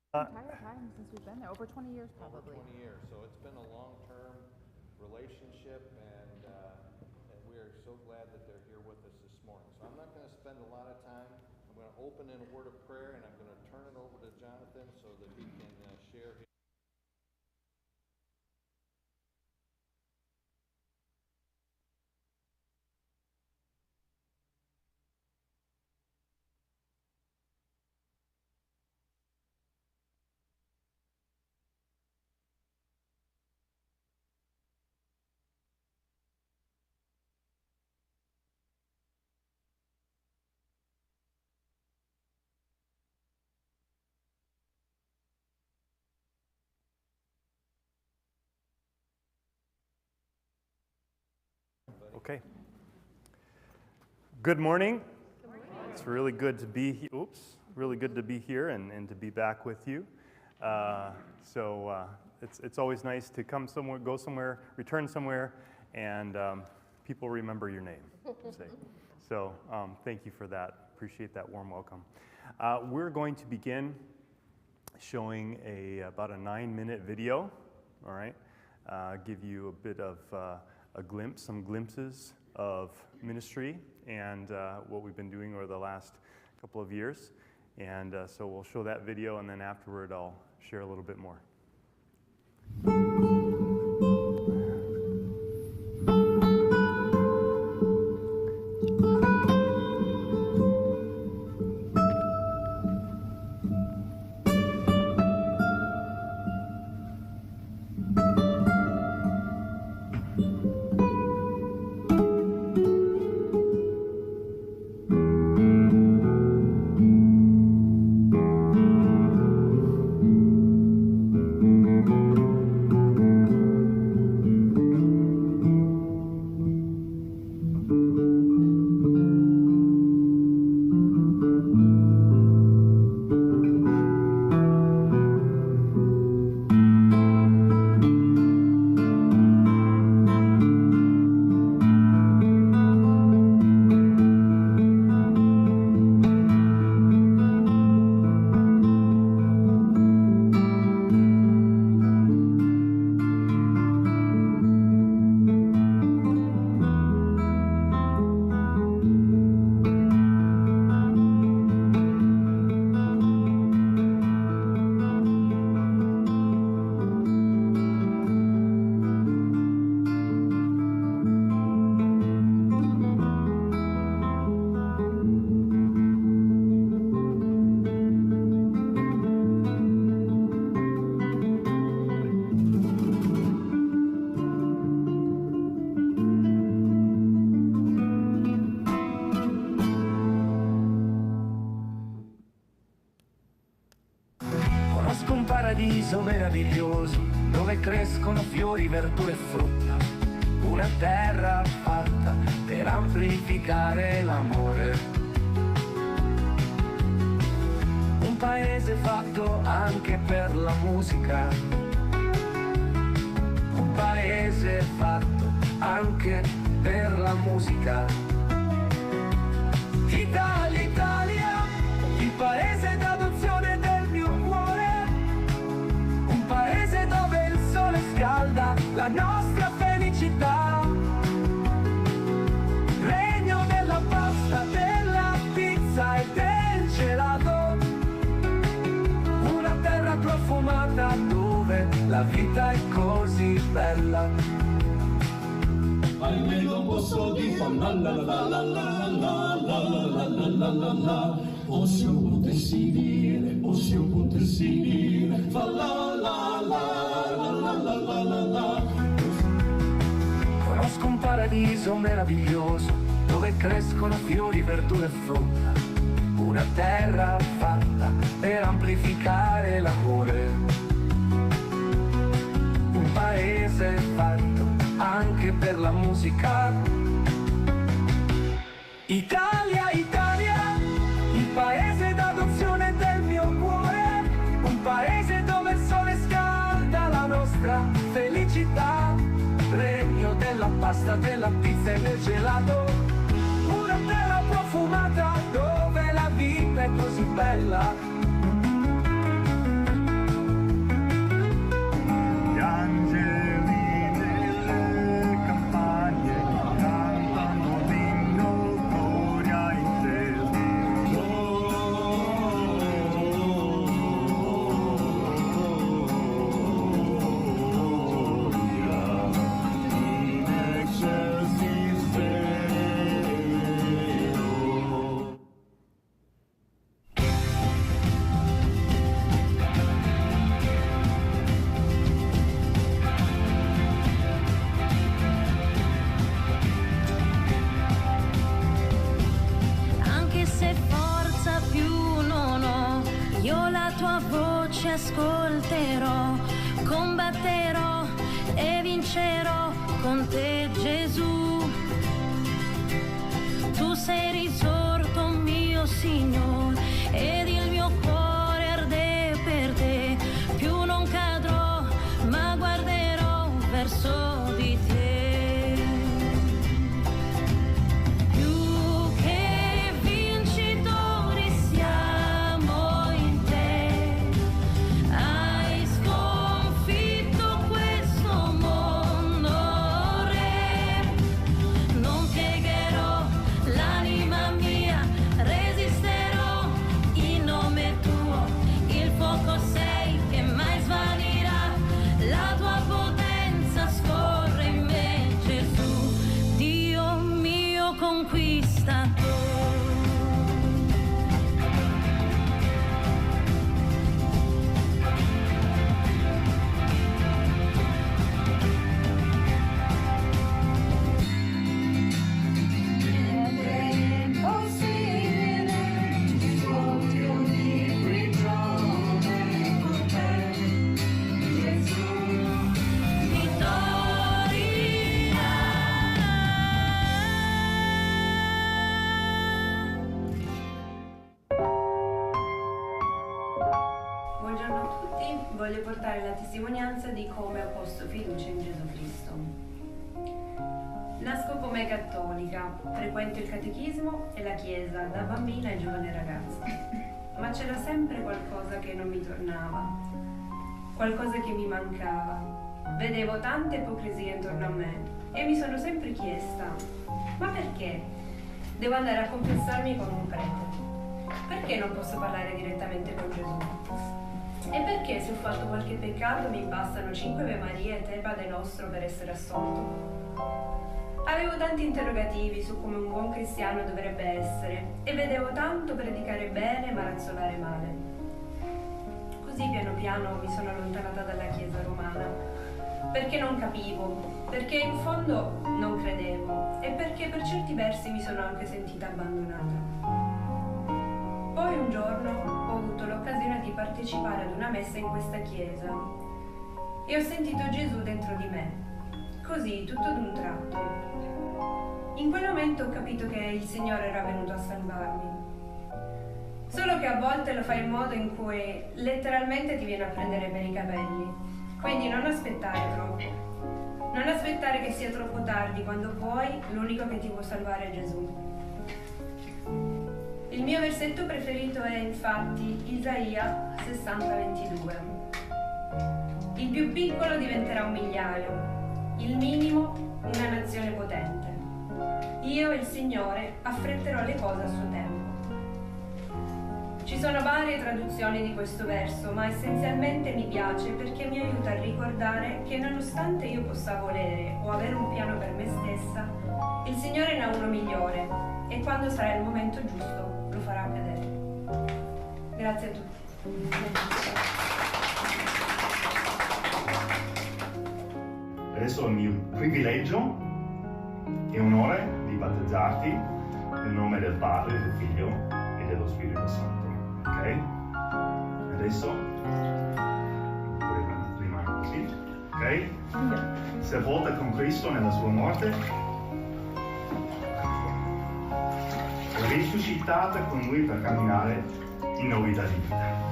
Entire time since we've been there, over 20 years over probably. 20 years. So it's been a long-term relationship, and we are so glad that they're here with us this morning. So I'm not going to spend a lot of time. I'm going to open in a word of prayer, and I'm going to turn it over to Jonathan so that he can share his. Okay. Good morning. It's really good to be really good to be here and to be back with you. It's always nice to come somewhere, go somewhere, return somewhere, and people remember your name. So thank you for that. Appreciate that warm welcome. We're going to begin showing about a 9-minute video. All right, give you a bit of some glimpses of ministry and what we've been doing over the last couple of years. And so we'll show that video, and then afterward I'll share a little bit more. Paradiso meraviglioso dove crescono fiori, verdure e frutta, una terra fatta per amplificare l'amore, un paese fatto anche per la musica, un paese fatto anche per la musica. Italia, Italia, il paese d'adozione del mio cuore, un paese dove il sole scalda la nostra felicità, regno della pasta, della pizza e del gelato, una terra profumata dove la vita è così bella. Ahimè non posso dire la la la la la la la la la la la la. O se io potessi dire, fa la la la la la la la la la. Conosco un paradiso meraviglioso dove crescono fiori, verdure e frutta, una terra fatta per amplificare l'amore, un paese fatto anche per la musica. Italia, Italia, il paese d'adozione del mio cuore, un paese dove il sole scalda la nostra felicità, regno della pasta, della pizza e del gelato, una terra profumata dove la vita è così bella. tua voce ascolterò, combatterò e vincerò con te, Gesù. Tu sei risorto, mio Signore, ed il mio cuore arde per te. Più non cadrò, ma guarderò verso di te. Più che vincitori siamo in te. Hai sconfitto questo mondo, Re. Non piegherò l'anima mia, resisterò in nome tuo. Il fuoco sei che mai svanirà, la tua potenza scorre in me, Gesù, Dio mio conquistatore. È impossibile, svolti ogni prigione con te, Gesù. Buongiorno a tutti, voglio portare la testimonianza di come ho posto fiducia in Gesù Cristo. Nasco come cattolica, frequento il catechismo e la chiesa da bambina e giovane ragazza, ma c'era sempre qualcosa che non mi tornava, qualcosa che mi mancava. Vedevo tanta ipocrisia intorno a me e mi sono sempre chiesta, ma perché devo andare a confessarmi con un prete? Perché non posso parlare direttamente con Gesù? E perché se ho fatto qualche peccato mi bastano 5 Ave Maria e 3 Padre Nostro per essere assolto? Avevo tanti interrogativi su come un buon cristiano dovrebbe essere e vedevo tanto predicare bene ma razzolare male. Così piano piano mi sono allontanata dalla Chiesa romana, perché non capivo, perché in fondo non credevo e perché per certi versi mi sono anche sentita abbandonata. Poi un giorno ho avuto l'occasione di partecipare ad una messa in questa chiesa e ho sentito Gesù dentro di me, così tutto d'un tratto. In quel momento ho capito che il Signore era venuto a salvarmi. Solo che a volte lo fa in modo in cui letteralmente ti viene a prendere per i capelli, quindi non aspettare troppo. Non aspettare che sia troppo tardi quando poi l'unico che ti può salvare è Gesù. Il mio versetto preferito è infatti Isaia 60:22. Il più piccolo diventerà un migliaio, il minimo una nazione potente. Io, il Signore, affretterò le cose a suo tempo. Ci sono varie traduzioni di questo verso, ma essenzialmente mi piace perché mi aiuta a ricordare che nonostante io possa volere o avere un piano per me stessa, il Signore ne ha uno migliore e quando sarà il momento giusto lo farà accadere. Grazie a tutti. Adesso è il mio privilegio e onore di battezzarti nel nome del Padre, del Figlio e dello Spirito Santo. Ok? Adesso rimane così. Ok? Sepolta con Cristo nella sua morte, risuscitata con Lui per camminare in novità di vita.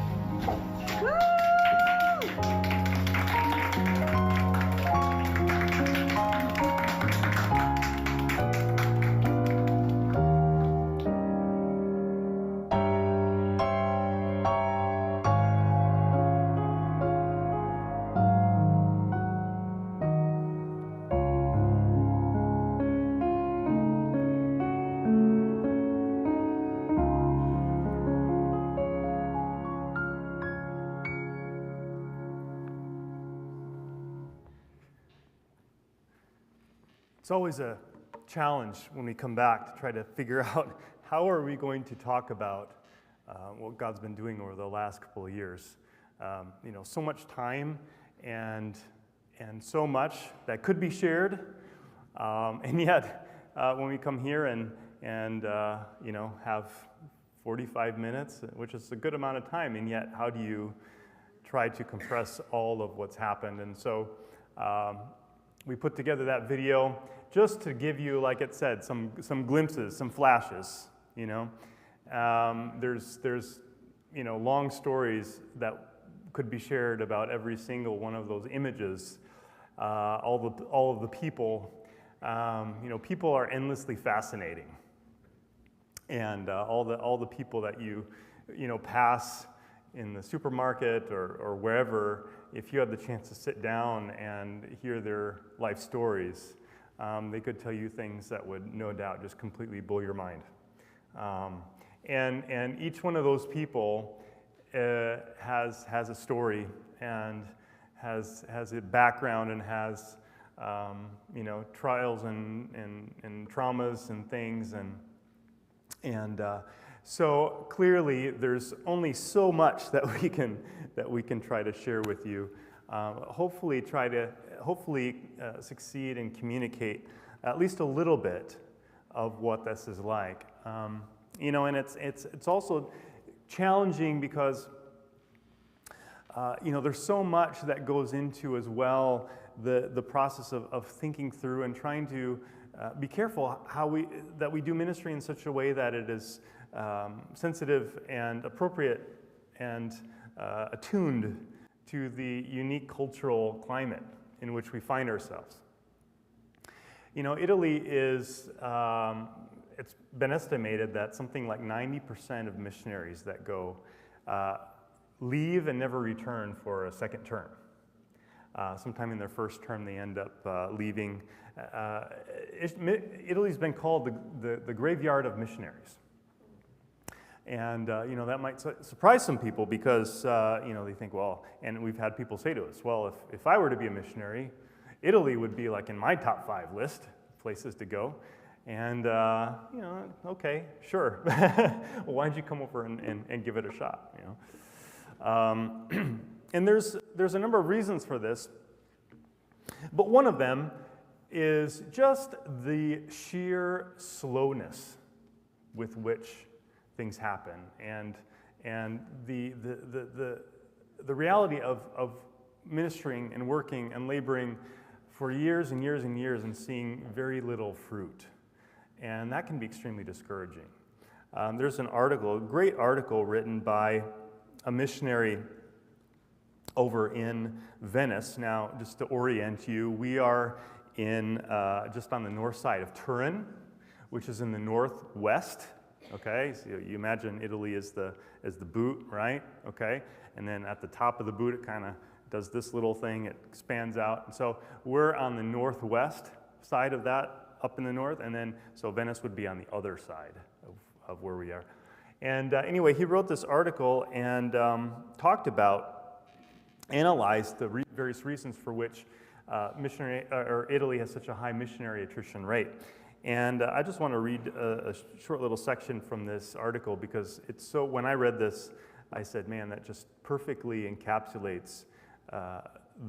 It's always a challenge when we come back to try to figure out how are we going to talk about what God's been doing over the last couple of years. So much time and so much that could be shared, and yet when we come here and have 45 minutes, which is a good amount of time, and yet how do you try to compress all of what's happened? And so we put together that video just to give you, like it said, some glimpses, some flashes, you know. There's you know, long stories that could be shared about every single one of those images, all of the people. You know, people are endlessly fascinating. And all the people that you know, pass in the supermarket or wherever, if you had the chance to sit down and hear their life stories, they could tell you things that would no doubt just completely blow your mind. And each one of those people has a story and has a background and has you know, trials and traumas and things, and so clearly there's only so much that we can try to share with you. Hopefully succeed and communicate at least a little bit of what this is like. You know, and it's also challenging because you know, there's so much that goes into as well the process of thinking through and trying to be careful that we do ministry in such a way that it is sensitive and appropriate and attuned to the unique cultural climate in which we find ourselves. You know, Italy is, it's been estimated that something like 90% of missionaries that go leave and never return for a second term. Sometime in their first term, they end up leaving. Italy's been called the graveyard of missionaries. And you know, that might surprise some people because you know, they think, well, and we've had people say to us, well, if I were to be a missionary, Italy would be like in my top 5 list of places to go. And you know, okay, sure. Well, why don't you come over and give it a shot? You know, and there's a number of reasons for this, but one of them is just the sheer slowness with which things happen, and the reality of ministering and working and laboring for years and years and years and seeing very little fruit, and that can be extremely discouraging. There's an article, a great article written by a missionary over in Venice. Now, just to orient you, we are in just on the north side of Turin, which is in the northwest. Okay, so you imagine Italy as the boot, right? Okay, and then at the top of the boot, it kind of does this little thing. It expands out, and so we're on the northwest side of that, up in the north, and then so Venice would be on the other side of where we are. And anyway, he wrote this article and analyzed the various reasons for which Italy has such a high missionary attrition rate. And I just want to read a short little section from this article because it's so, when I read this, I said, man, that just perfectly encapsulates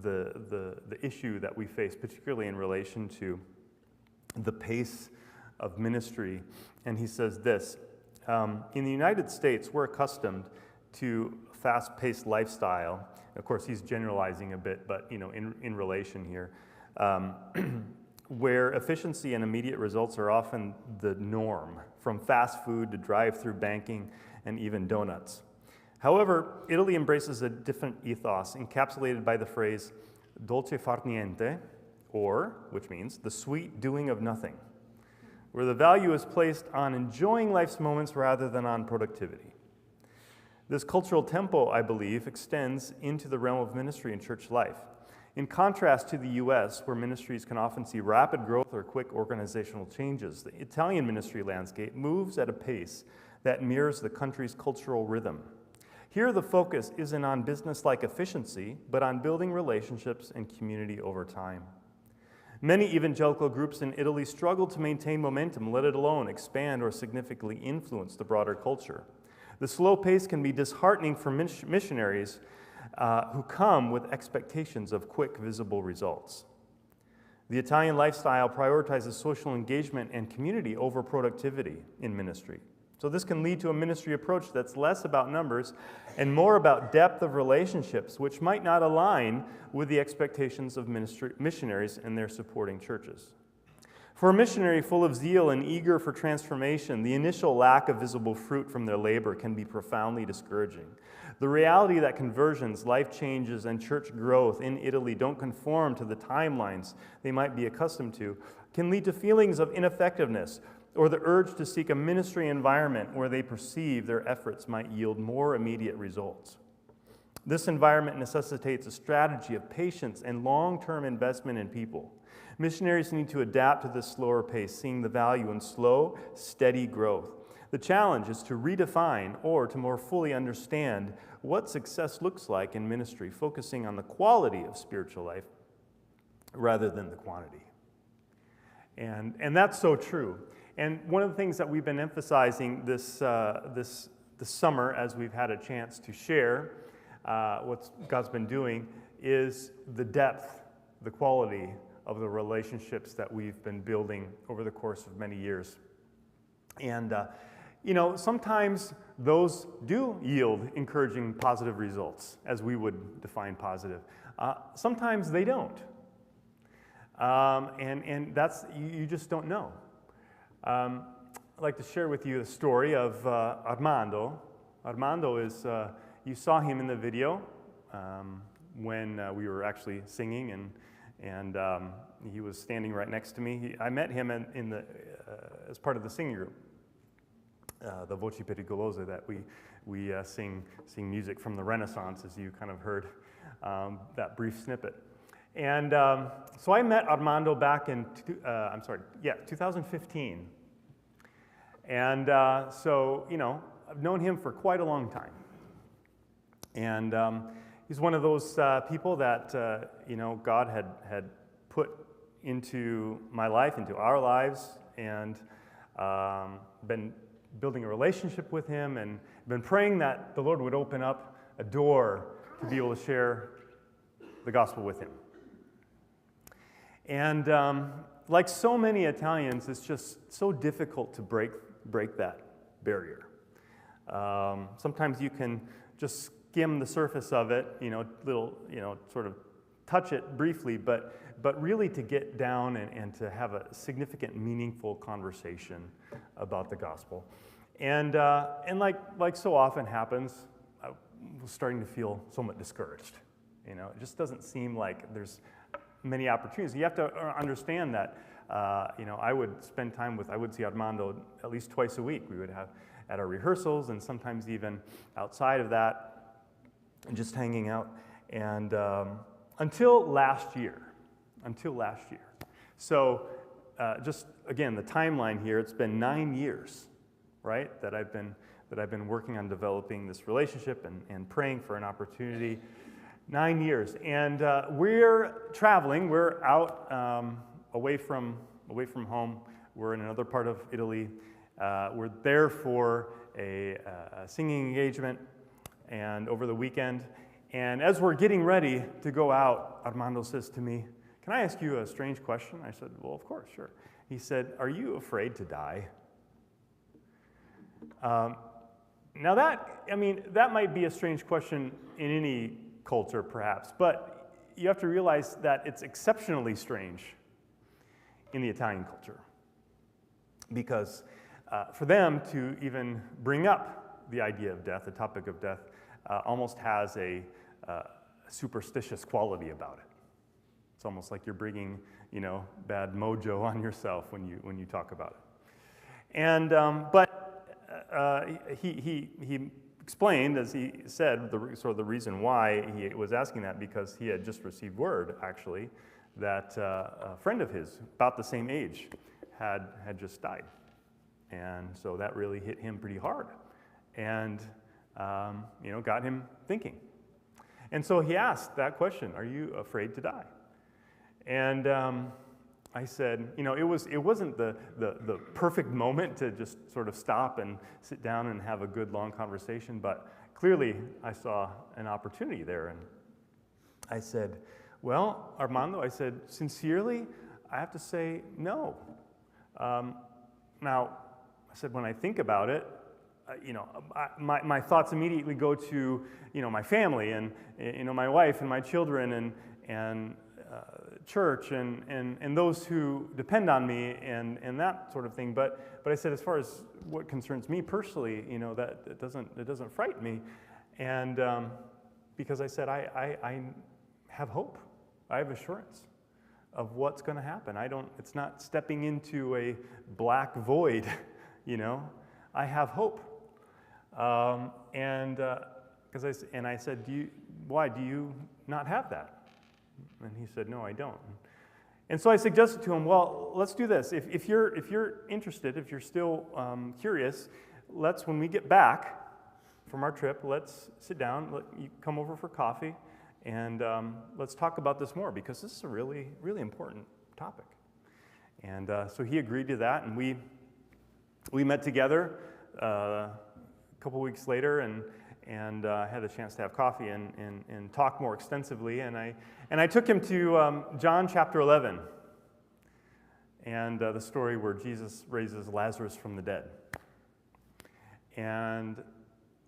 the issue that we face, particularly in relation to the pace of ministry. And he says this, in the United States, we're accustomed to fast-paced lifestyle. Of course, he's generalizing a bit, but you know, in relation here, where efficiency and immediate results are often the norm, from fast food to drive-through banking and even donuts. However, Italy embraces a different ethos encapsulated by the phrase dolce far niente, or, which means the sweet doing of nothing, where the value is placed on enjoying life's moments rather than on productivity. This cultural tempo, I believe, extends into the realm of ministry and church life. In contrast to the US, where ministries can often see rapid growth or quick organizational changes, the Italian ministry landscape moves at a pace that mirrors the country's cultural rhythm. Here, the focus isn't on business-like efficiency, but on building relationships and community over time. Many evangelical groups in Italy struggle to maintain momentum, let alone expand or significantly influence the broader culture. The slow pace can be disheartening for missionaries who come with expectations of quick, visible results. The Italian lifestyle prioritizes social engagement and community over productivity in ministry. So this can lead to a ministry approach that's less about numbers and more about depth of relationships, which might not align with the expectations of missionaries and their supporting churches. For a missionary full of zeal and eager for transformation, the initial lack of visible fruit from their labor can be profoundly discouraging. The reality that conversions, life changes, and church growth in Italy don't conform to the timelines they might be accustomed to can lead to feelings of ineffectiveness or the urge to seek a ministry environment where they perceive their efforts might yield more immediate results. This environment necessitates a strategy of patience and long-term investment in people. Missionaries need to adapt to this slower pace, seeing the value in slow, steady growth. The challenge is to redefine or to more fully understand what success looks like in ministry, focusing on the quality of spiritual life rather than the quantity. And that's so true. And one of the things that we've been emphasizing this summer as we've had a chance to share what God's been doing is the depth, the quality of the relationships that we've been building over the course of many years. And, sometimes those do yield encouraging positive results, as we would define positive. Sometimes they don't. And that's, you just don't know. I'd like to share with you the story of Armando. Armando is, you saw him in the video when we were actually singing, and he was standing right next to me. I met him as part of the singing group, the Voci Pericolose, that we sing music from the Renaissance, as you kind of heard that brief snippet. And so I met Armando back in 2015. And so, I've known him for quite a long time. And he's one of those people that, God had put into my life, into our lives, and been building a relationship with him and been praying that the Lord would open up a door to be able to share the gospel with him. And like so many Italians, it's just so difficult to break that barrier. Sometimes you can just skim the surface of it, sort of touch it briefly, but really to get down and to have a significant, meaningful conversation about the gospel. And like so often happens, I was starting to feel somewhat discouraged. It just doesn't seem like there's many opportunities. You have to understand that, I would spend time I would see Armando at least twice a week. We would have at our rehearsals and sometimes even outside of that, and just hanging out. And until last year. So just again, the timeline here, it's been 9 years, right, that I've been working on developing this relationship and praying for an opportunity. 9 years, and we're traveling. We're out away from home. We're in another part of Italy. We're there for a singing engagement, and over the weekend. And as we're getting ready to go out, Armando says to me, "Can I ask you a strange question?" I said, "Well, of course, sure." He said, "Are you afraid to die?" Now that might be a strange question in any culture, perhaps, but you have to realize that it's exceptionally strange in the Italian culture, because for them to even bring up the idea of death, the topic of death, almost has a superstitious quality about it. It's almost like you're bringing, bad mojo on yourself when you talk about it. And he explained, as he said, the reason why he was asking that, because he had just received word, actually, that a friend of his, about the same age, had just died. And so that really hit him pretty hard, and got him thinking. And so he asked that question: "Are you afraid to die?" And I said, it wasn't the perfect moment to just sort of stop and sit down and have a good long conversation, but clearly I saw an opportunity there. And I said, "Well, Armando," I said, "sincerely, I have to say no. Now," I said, "when I think about it, my thoughts immediately go to, my family and, my wife and my children and church and those who depend on me and that sort of thing. But I said, as far as what concerns me personally, that it doesn't frighten me. And because I said, I have hope. I have assurance of what's going to happen. It's not stepping into a black void, I have hope. And I said, why do you not have that? And he said, no, I don't. And so I suggested to him, well, let's do this. If you're interested, if you're still curious, when we get back from our trip, let's sit down, you come over for coffee, and let's talk about this more, because this is a really, really important topic. And so he agreed to that, and we met together a couple weeks later and had a chance to have coffee and talk more extensively. And I took him to John chapter 11, and the story where Jesus raises Lazarus from the dead. And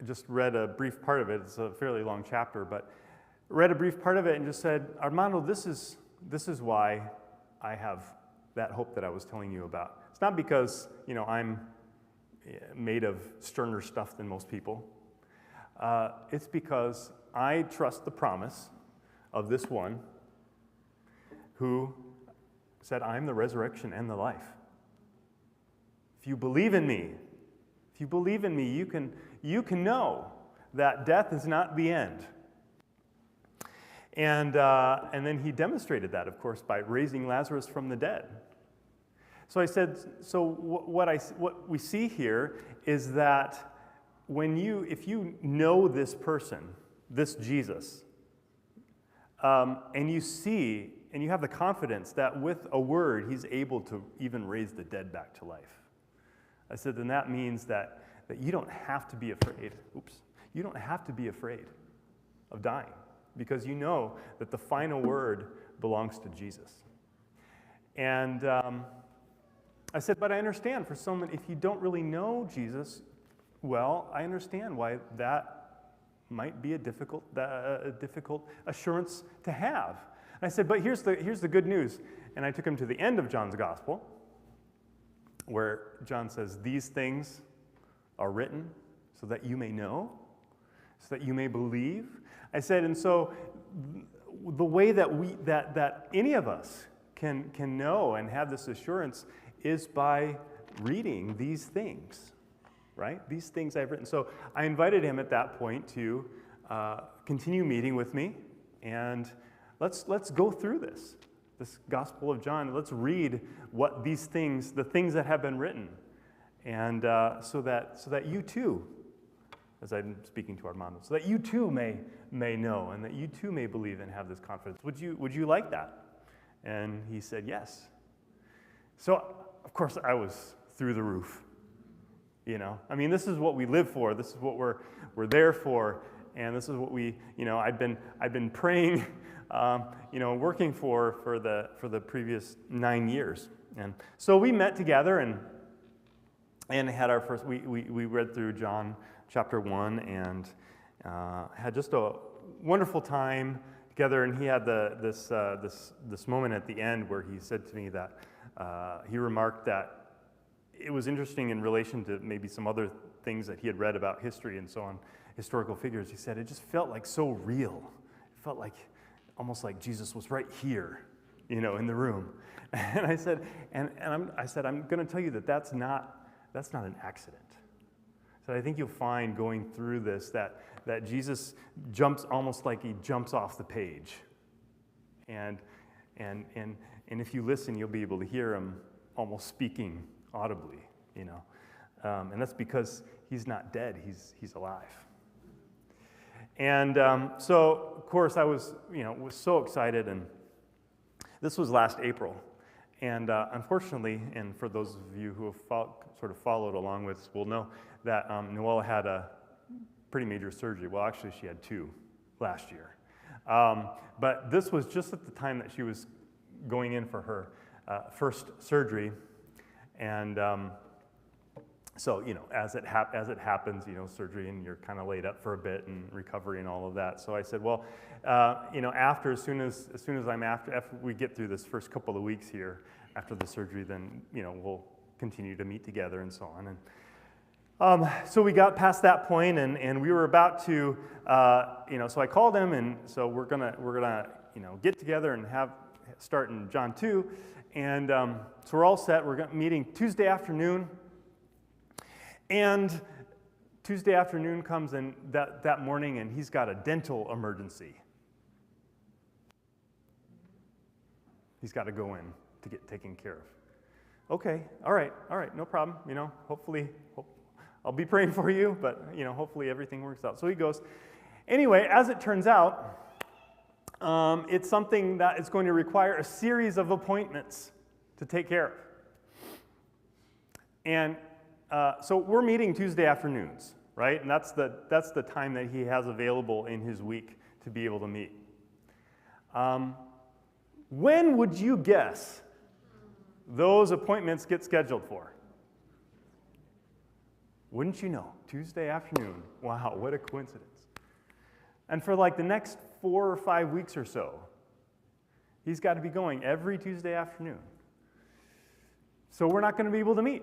I just read a brief part of it. It's a fairly long chapter, but read a brief part of it and just said, Armando, this is why I have that hope that I was telling you about. It's not because, I'm made of sterner stuff than most people. It's because I trust the promise of this one who said, I'm the resurrection and the life. If you believe in me, you can know that death is not the end. And then he demonstrated that, of course, by raising Lazarus from the dead. So I said, what we see here is that if you know this person, this Jesus, and you see, and you have the confidence that with a word, he's able to even raise the dead back to life. I said, then that means that you don't have to be afraid. You don't have to be afraid of dying, because you know that the final word belongs to Jesus. And I said, but I understand for someone, if you don't really know Jesus, well, I understand why that might be a difficult assurance to have. And I said, but here's the good news. And I took him to the end of John's gospel, where John says, these things are written so that you may know, so that you may believe. I said, and so the way that any of us can know and have this assurance is by reading these things, right? These things I've written. So I invited him at that point to continue meeting with me, and let's go through this Gospel of John. Let's read what these things, the things that have been written, and so that you too, as I'm speaking to Armando, so that you too may know, and that you too may believe and have this confidence. Would you like that? And he said yes. So of course I was through the roof. I mean, this is what we live for. This is what we're there for, and this is what I've been praying, working for the previous 9 years. And so we met together and had our first. We read through John chapter 1 and had just a wonderful time together. And he had this moment at the end where he said to me that he remarked that it was interesting in relation to maybe some other things that he had read about history and so on, historical figures. He said it just felt like so real. It felt like almost like Jesus was right here, in the room. And I said, I'm going to tell you that's not an accident. So I think you'll find going through this that Jesus jumps almost like he jumps off the page, and if you listen, you'll be able to hear him almost speaking audibly, and that's because he's not dead; he's alive. And so, of course, I was so excited, and this was last April, and unfortunately, and for those of you who have sort of followed along with us will know that Noelle had a pretty major surgery. Well, actually, she had 2 last year, but this was just at the time that she was going in for her first surgery. And So, as it happens, surgery, and you're kind of laid up for a bit and recovery and all of that. So I said, well, as soon as after we get through this first couple of weeks here after the surgery, then we'll continue to meet together and so on. And so we got past that point, and we were about to, so I called him, and so we're gonna get together and start in John 2, and so we're all set. We're meeting Tuesday afternoon. And Tuesday afternoon comes, and that morning, and he's got a dental emergency. He's got to go in to get taken care of. Okay, all right, no problem. Hopefully, I'll be praying for you, but hopefully everything works out. So he goes. Anyway, as it turns out, it's something that is going to require a series of appointments to take care of. And so we're meeting Tuesday afternoons, right? And that's the time that he has available in his week to be able to meet. When would you guess those appointments get scheduled for? Wouldn't you know? Tuesday afternoon. Wow, what a coincidence. And for like the next 4 or 5 weeks or so, he's got to be going every Tuesday afternoon. So we're not going to be able to meet.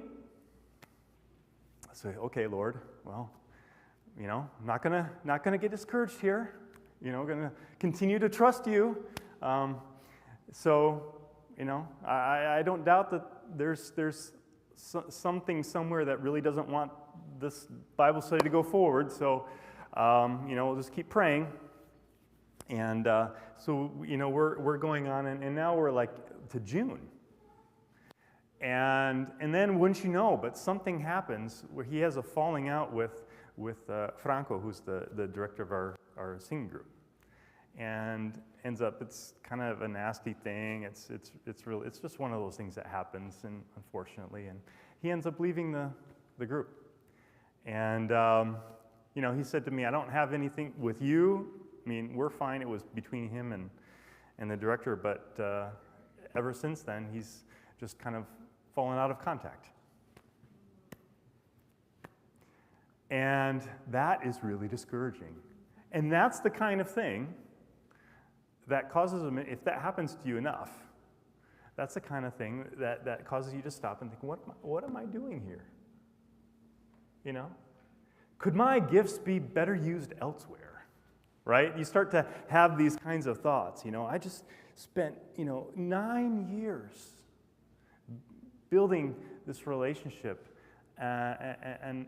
Say, okay, Lord, well, not gonna get discouraged here. Gonna continue to trust you. I don't doubt that there's something somewhere that really doesn't want this Bible study to go forward. So, we'll just keep praying. And we're going on, and now we're like to June. And then, wouldn't you know, but something happens where he has a falling out with Franco, who's the director of our singing group, and ends up, it's kind of a nasty thing. It's just one of those things that happens, and unfortunately, and he ends up leaving the group. And he said to me, "I don't have anything with you. I mean, we're fine." It was between him and the director, but ever since then, he's just kind of fallen out of contact. And that is really discouraging. And that's the kind of thing that causes, if that happens to you enough, that's the kind of thing that causes you to stop and think, what am I doing here? Could my gifts be better used elsewhere? Right? You start to have these kinds of thoughts. I just spent, 9 years building this relationship, and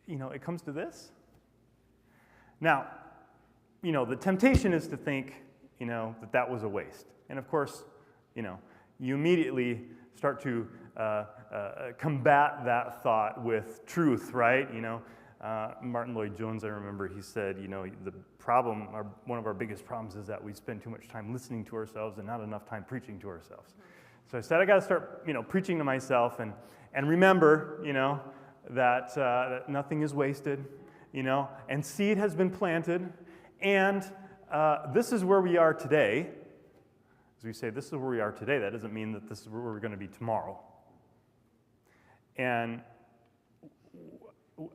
it comes to this. Now, the temptation is to think, that was a waste. And of course, you immediately start to combat that thought with truth, right? Martin Lloyd-Jones, I remember, he said, the problem, one of our biggest problems is that we spend too much time listening to ourselves and not enough time preaching to ourselves. So I said, I got to start, preaching to myself and remember, that nothing is wasted, and seed has been planted, and this is where we are today. As we say, this is where we are today. That doesn't mean that this is where we're going to be tomorrow. And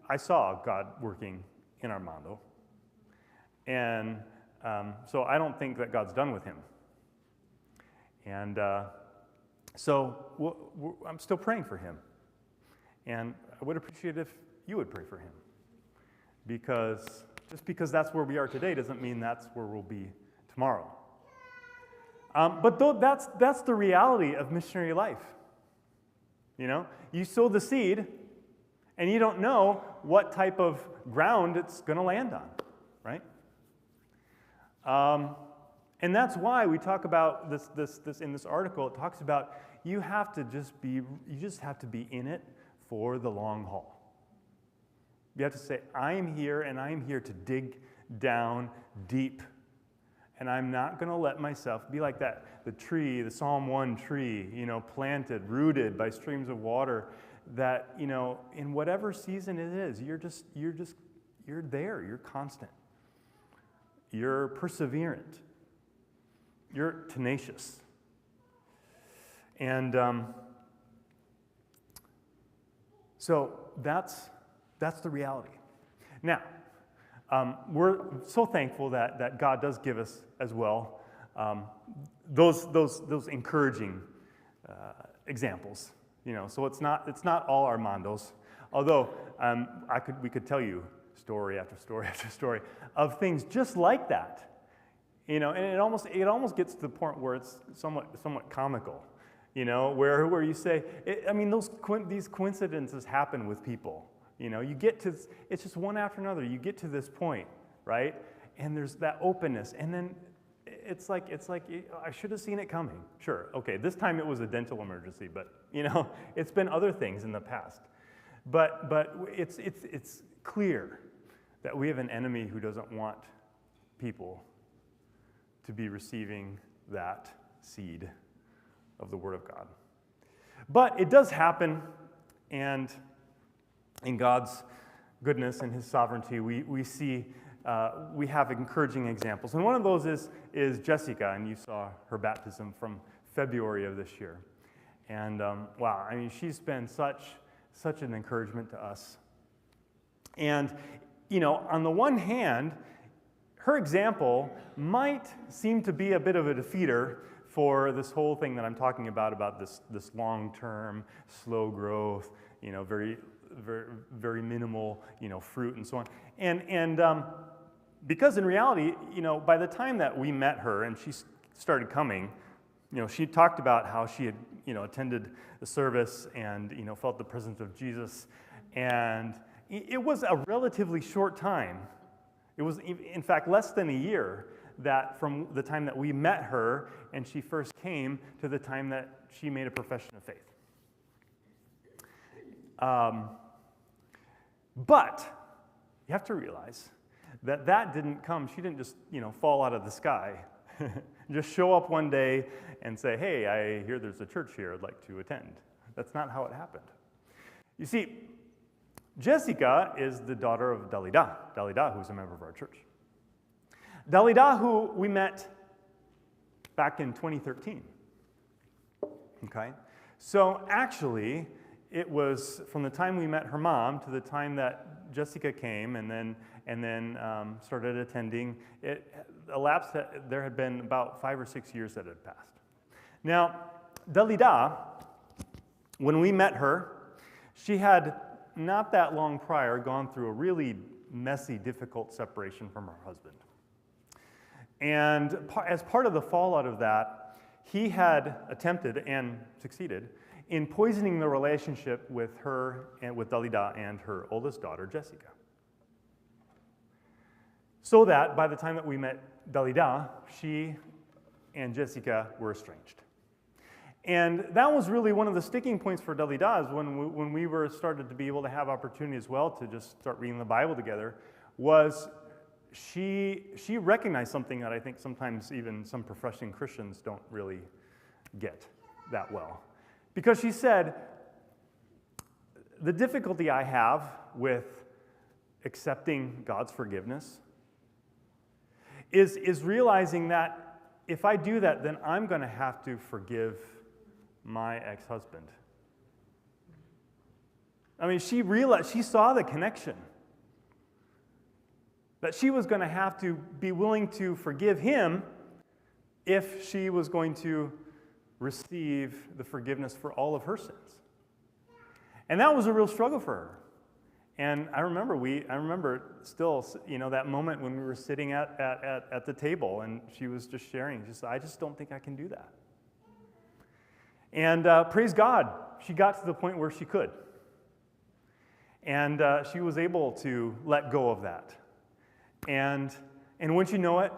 I saw God working in Armando, and so I don't think that God's done with him. And so I'm still praying for him. And I would appreciate it if you would pray for him. Because just because that's where we are today doesn't mean that's where we'll be tomorrow. But that's the reality of missionary life. You sow the seed, and you don't know what type of ground it's going to land on, right? And that's why we talk about this in this article. It talks about you just have to be in it for the long haul. You have to say, I am here, and I am here to dig down deep. And I'm not going to let myself be like the tree, the Psalm 1 tree, planted, rooted by streams of water, that, in whatever season it is, you're there, you're constant. You're perseverant. You're tenacious. And So that's the reality. Now, we're so thankful that God does give us as well those encouraging examples. So it's not all Armandos. Although we could tell you story after story after story of things just like that. And it almost gets to the point where it's somewhat comical. Where you say, these coincidences happen with people. You get to, it's just one after another. You get to this point, right? And there's that openness, and then it's like I should have seen it coming. Sure, okay, this time it was a dental emergency, but it's been other things in the past. But it's clear that we have an enemy who doesn't want people to be receiving that seed of the Word of God. But it does happen, and in God's goodness and His sovereignty, we see we have encouraging examples. And one of those is Jessica, and you saw her baptism from February of this year. And wow, she's been such an encouragement to us. And, on the one hand, her example might seem to be a bit of a defeater for this whole thing that I'm talking about this long-term, slow growth, very, very, very minimal, fruit and so on. And because in reality, by the time that we met her and she started coming, she talked about how she had, attended the service and, felt the presence of Jesus. And it was a relatively short time. It was, in fact, less than a year that from the time that we met her and she first came to the time that she made a profession of faith. But you have to realize that didn't come. She didn't just, fall out of the sky. Just show up one day and say, hey, I hear there's a church here I'd like to attend. That's not how it happened. You see, Jessica is the daughter of Dalida, who's a member of our church. Dalida, who we met back in 2013. Okay? So actually, it was from the time we met her mom to the time that Jessica came and then started attending, it elapsed, there had been about 5 or 6 years that had passed. Now, Dalida, when we met her, she had not that long prior gone through a really messy, difficult separation from her husband. And as part of the fallout of that, he had attempted and succeeded in poisoning the relationship with her and with Dalida and her oldest daughter, Jessica. So that by the time that we met Dalida, she and Jessica were estranged. And that was really one of the sticking points for Dalida, is when we were started to be able to have opportunity as well to just start reading the Bible together, was she recognized something that I think sometimes even some professing Christians don't really get that well. Because she said, the difficulty I have with accepting God's forgiveness is realizing that if I do that, then I'm going to have to forgive my ex-husband. She realized, she saw the connection. That she was going to have to be willing to forgive him if she was going to receive the forgiveness for all of her sins. And that was a real struggle for her. And I remember still, that moment when we were sitting at the table and she was just sharing, I just don't think I can do that. And praise God, she got to the point where she could. And she was able to let go of that. And wouldn't you know it,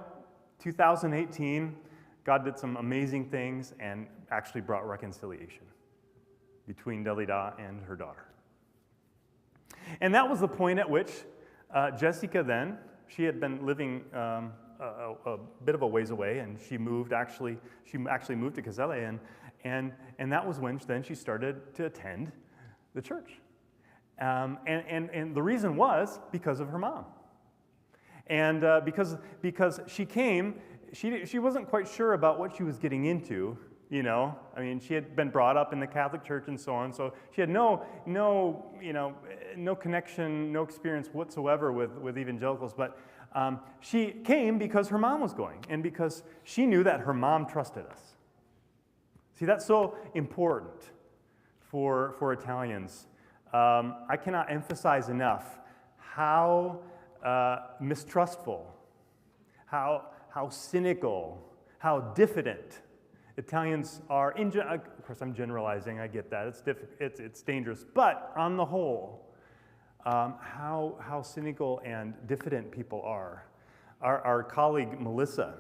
2018, God did some amazing things and actually brought reconciliation between Dalida and her daughter. And that was the point at which Jessica then, she had been living a bit of a ways away, and she actually moved to Casale, and that was when then she started to attend the church. And the reason was because of her mom. And because she came, she wasn't quite sure about what she was getting into, you know. I mean, she had been brought up in the Catholic Church and so on, so she had no connection, no experience whatsoever with evangelicals, but she came because her mom was going, and because she knew that her mom trusted us. See, that's so important for Italians. I cannot emphasize enough how mistrustful, how cynical, how diffident Italians are. Of course, I'm generalizing. I get that. It's dangerous. But on the whole, how cynical and diffident people are. Our colleague Melissa,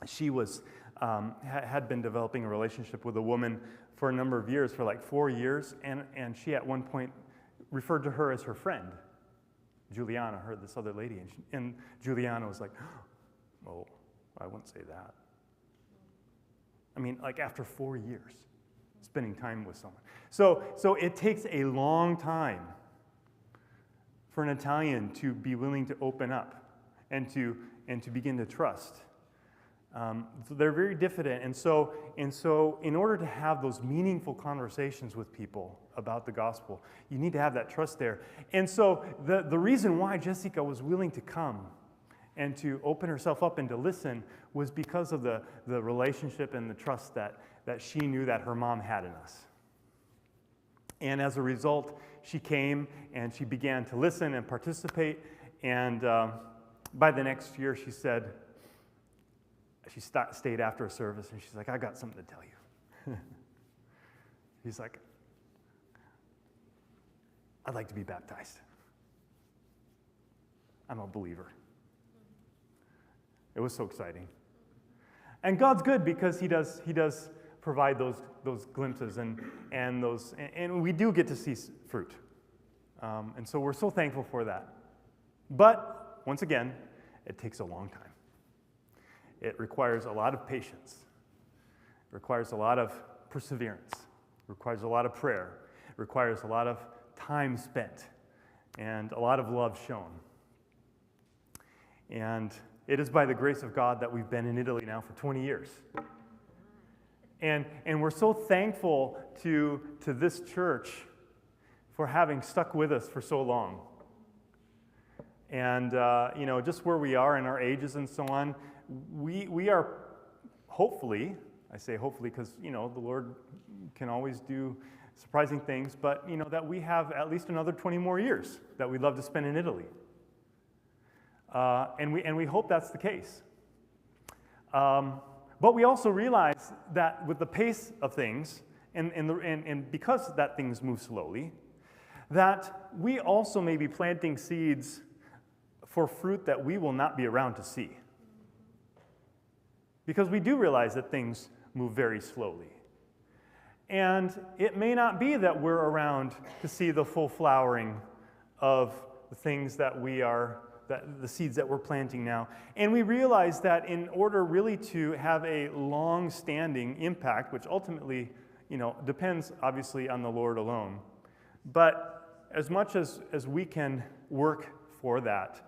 she was had been developing a relationship with a woman for a number of years, for like 4 years, and she at one point referred to her as her friend. Juliana, heard this other lady, and Juliana was like, "Oh, I wouldn't say that." I mean, like after 4 years spending time with someone. So it takes a long time for an Italian to be willing to open up and to begin to trust. So they're very diffident, and so in order to have those meaningful conversations with people about the gospel, you need to have that trust there. And so the reason why Jessica was willing to come and to open herself up and to listen was because of the relationship and the trust that she knew that her mom had in us. And as a result, she came and she began to listen and participate, and by the next year, she said, she stayed after a service, and she's like, "I got something to tell you." She's like, "I'd like to be baptized. I'm a believer." It was so exciting. And God's good because He does provide those glimpses and we do get to see fruit. And so we're so thankful for that. But once again, it takes a long time. It requires a lot of patience. It requires a lot of perseverance. It requires a lot of prayer. It requires a lot of time spent and a lot of love shown. And it is by the grace of God that we've been in Italy now for 20 years. And we're so thankful to this church for having stuck with us for so long. And, just where we are in our ages and so on, we are hopefully, I say hopefully because, the Lord can always do surprising things, but, that we have at least another 20 more years that we'd love to spend in Italy. And we hope that's the case. But we also realize that with the pace of things, and because that things move slowly, that we also may be planting seeds for fruit that we will not be around to see. Because we do realize that things move very slowly. And it may not be that we're around to see the full flowering of the things that the seeds that we're planting now. And we realize that in order really to have a long-standing impact, which ultimately, depends obviously on the Lord alone, but as much as we can work for that,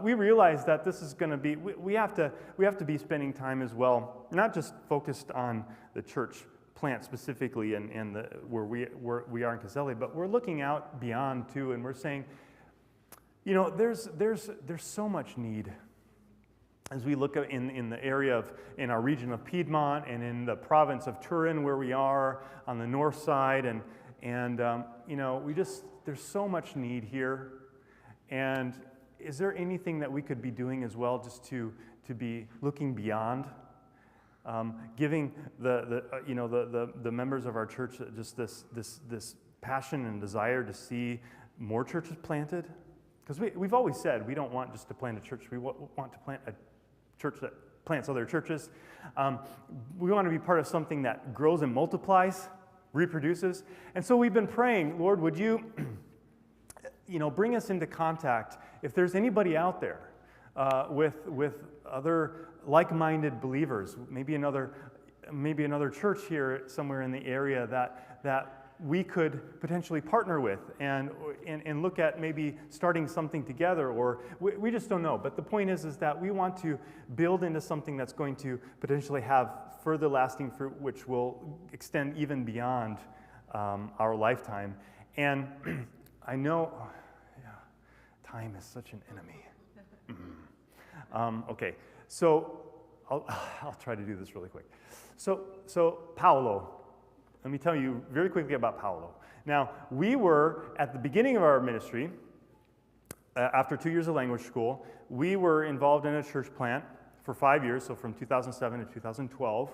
we realize that this is going to be, we have to be spending time as well, not just focused on the church plant specifically and where we are in Caselli, but we're looking out beyond too, and we're saying, there's so much need as we look at in the area in our region of Piedmont and in the province of Turin where we are on the north side, and there's so much need here. And is there anything that we could be doing as well, just to be looking beyond, giving the members of our church just this passion and desire to see more churches planted? Because we've always said we don't want just to plant a church. We want to plant a church that plants other churches. We want to be part of something that grows and multiplies, reproduces. And so we've been praying, Lord, would you, bring us into contact. If there's anybody out there with other like-minded believers, maybe another church here somewhere in the area that we could potentially partner with and look at maybe starting something together, or we just don't know. But the point is that we want to build into something that's going to potentially have further lasting fruit, which will extend even beyond our lifetime. And I know time is such an enemy. Okay, so I'll try to do this really quick. So Paolo, let me tell you very quickly about Paolo. Now, we were at the beginning of our ministry, after 2 years of language school, we were involved in a church plant for 5 years, so from 2007 to 2012,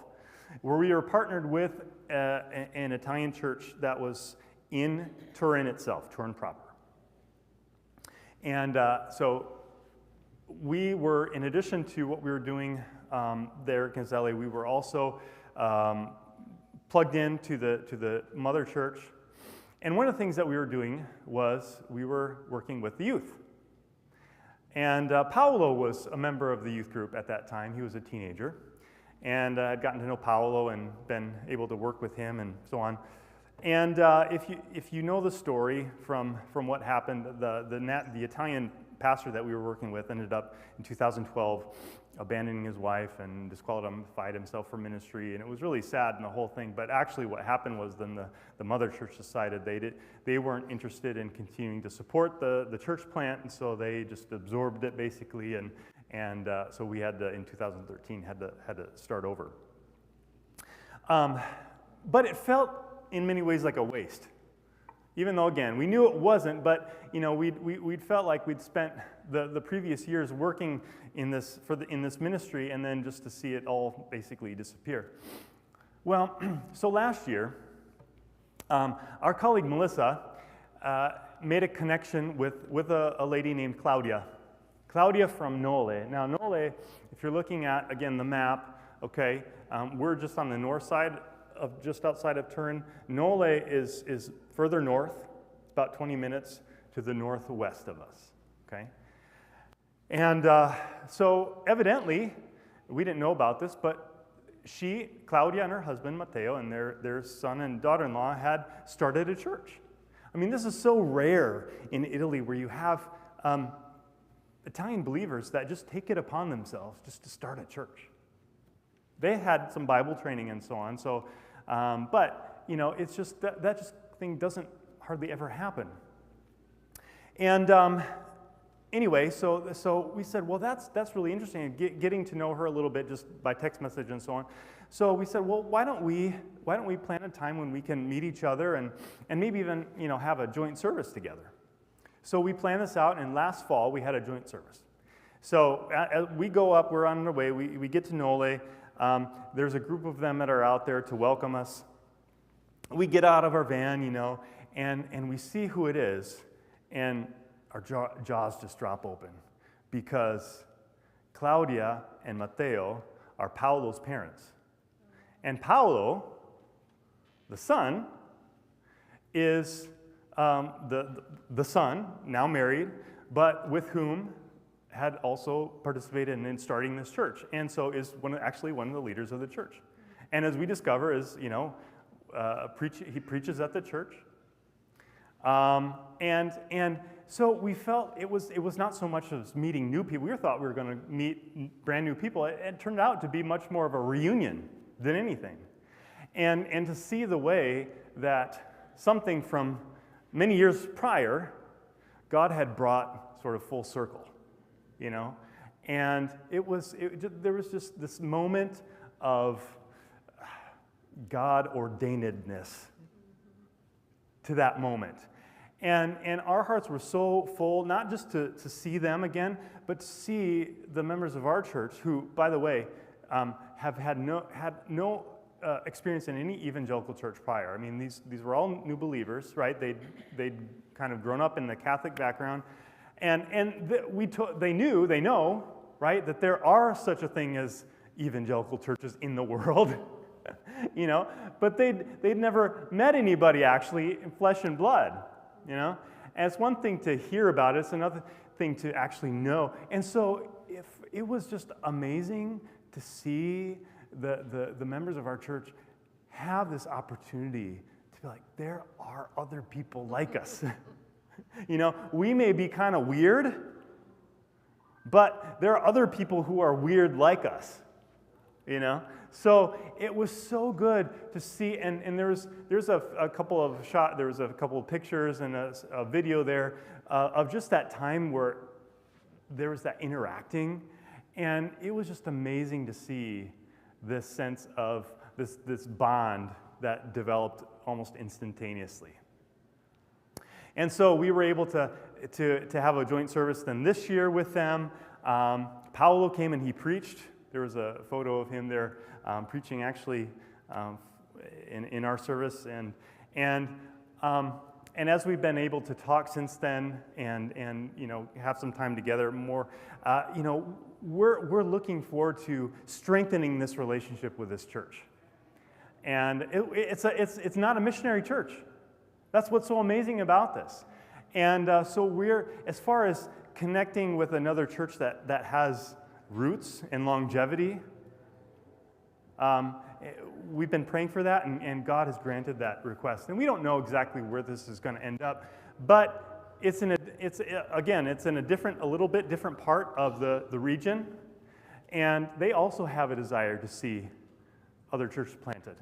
where we were partnered with an Italian church that was in Turin itself, Turin proper. And so we were, in addition to what we were doing there at Gonzale, we were also plugged into the mother church. And one of the things that we were doing was we were working with the youth. And Paolo was a member of the youth group at that time. He was a teenager. And I'd gotten to know Paolo and been able to work with him and so on. And if you know the story from what happened, the Italian pastor that we were working with ended up in 2012 abandoning his wife and disqualified himself from ministry, and it was really sad in the whole thing. But actually what happened was then the mother church decided they weren't interested in continuing to support the church plant, and so they just absorbed it basically, and so we had to, in 2013, had to start over. But it felt in many ways like a waste. Even though, again, we knew it wasn't, but we'd felt like we'd spent the previous years working in this ministry, and then just to see it all basically disappear. Well, so last year, our colleague Melissa made a connection with a lady named Claudia from Nole. Now, Nole, if you're looking at, again, the map, okay, we're just on the north side just outside of Turin. Nole is further north, about 20 minutes to the northwest of us, okay? And so evidently, we didn't know about this, but Claudia and her husband, Matteo, and their son and daughter-in-law had started a church. I mean, this is so rare in Italy, where you have Italian believers that just take it upon themselves just to start a church. They had some Bible training and so on, so, but, it's just, that just thing doesn't hardly ever happen. And anyway, so we said, well, that's really interesting, getting to know her a little bit just by text message and so on. So we said, well, why don't we plan a time when we can meet each other and maybe even, have a joint service together. So we planned this out, and last fall we had a joint service. So as we go up, we're on our way, we get to Nole. There's a group of them that are out there to welcome us. We get out of our van, and we see who it is, and our jaws just drop open, because Claudia and Matteo are Paolo's parents. And Paolo, the son, is the son, now married, but with whom had also participated in starting this church, and so is actually one of the leaders of the church. And as we discover, he preaches at the church, and so we felt it was not so much as meeting new people. We thought we were going to meet brand new people. It turned out to be much more of a reunion than anything, and to see the way that something from many years prior, God had brought sort of full circle. And there was just this moment of God ordainedness to that moment. And our hearts were so full, not just to see them again, but to see the members of our church who, by the way, have had no experience in any evangelical church prior. I mean, these were all new believers, right? They'd kind of grown up in the Catholic background. And they know, right, that there are such a thing as evangelical churches in the world, but they'd never met anybody actually in flesh and blood, And it's one thing to hear about it, it's another thing to actually know. And so it was just amazing to see the members of our church have this opportunity to be like, there are other people like us. You know, we may be kind of weird, but there are other people who are weird like us, you know? So it was so good to see, and there's a couple of there was a couple of pictures and a video there of just that time where there was that interacting, and it was just amazing to see this sense of this bond that developed almost instantaneously. And so we were able to have a joint service then this year with them. Paolo came and he preached. There was a photo of him there preaching actually in our service. And as we've been able to talk since then and you know, have some time together more, you know, we're looking forward to strengthening this relationship with this church. And it's not a missionary church. That's what's so amazing about this. And so we're, as far as connecting with another church that has roots and longevity, we've been praying for that, and God has granted that request. And we don't know exactly where this is going to end up, but it's in a little bit different part of the region, and they also have a desire to see other churches planted.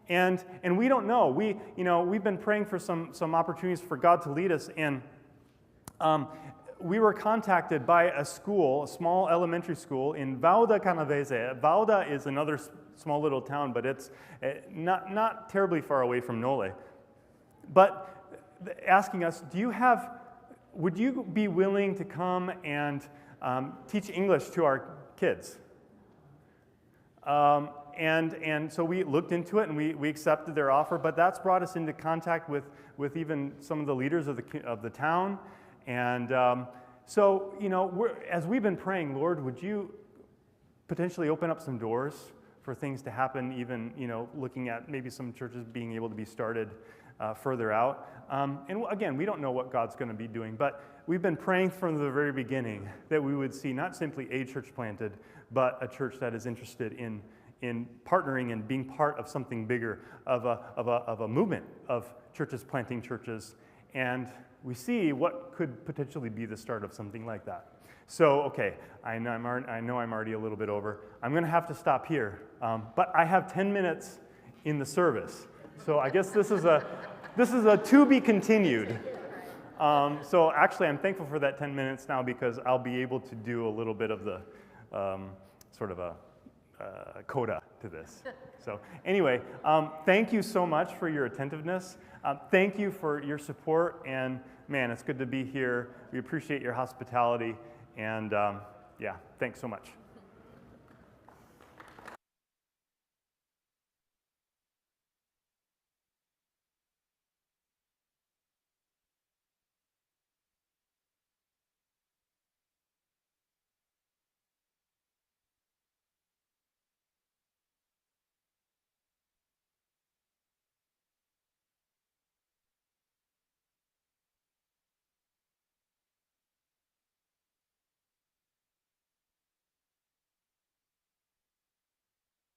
And we don't know. We've been praying for some opportunities for God to lead us, and we were contacted by a school, a small elementary school in Vauda Canavese. Vauda is another small little town, but it's not terribly far away from Nole. But asking us, would you be willing to come and teach English to our kids? And so we looked into it and we accepted their offer, but that's brought us into contact with even some of the leaders of the town. And so, you know, as we've been praying, Lord, would you potentially open up some doors for things to happen, even, you know, looking at maybe some churches being able to be started further out. And again, we don't know what God's going to be doing, but we've been praying from the very beginning that we would see not simply a church planted, but a church that is interested in partnering and being part of something bigger, of a movement of churches planting churches. And we see what could potentially be the start of something like that. So, okay, I know I'm already a little bit over. I'm going to have to stop here, but I have 10 minutes in the service. So I guess this is a to be continued. So actually, I'm thankful for that 10 minutes now because I'll be able to do a little bit of the sort of a coda to this. So anyway, thank you so much for your attentiveness. Thank you for your support, and man, it's good to be here. We appreciate your hospitality, and yeah, thanks so much.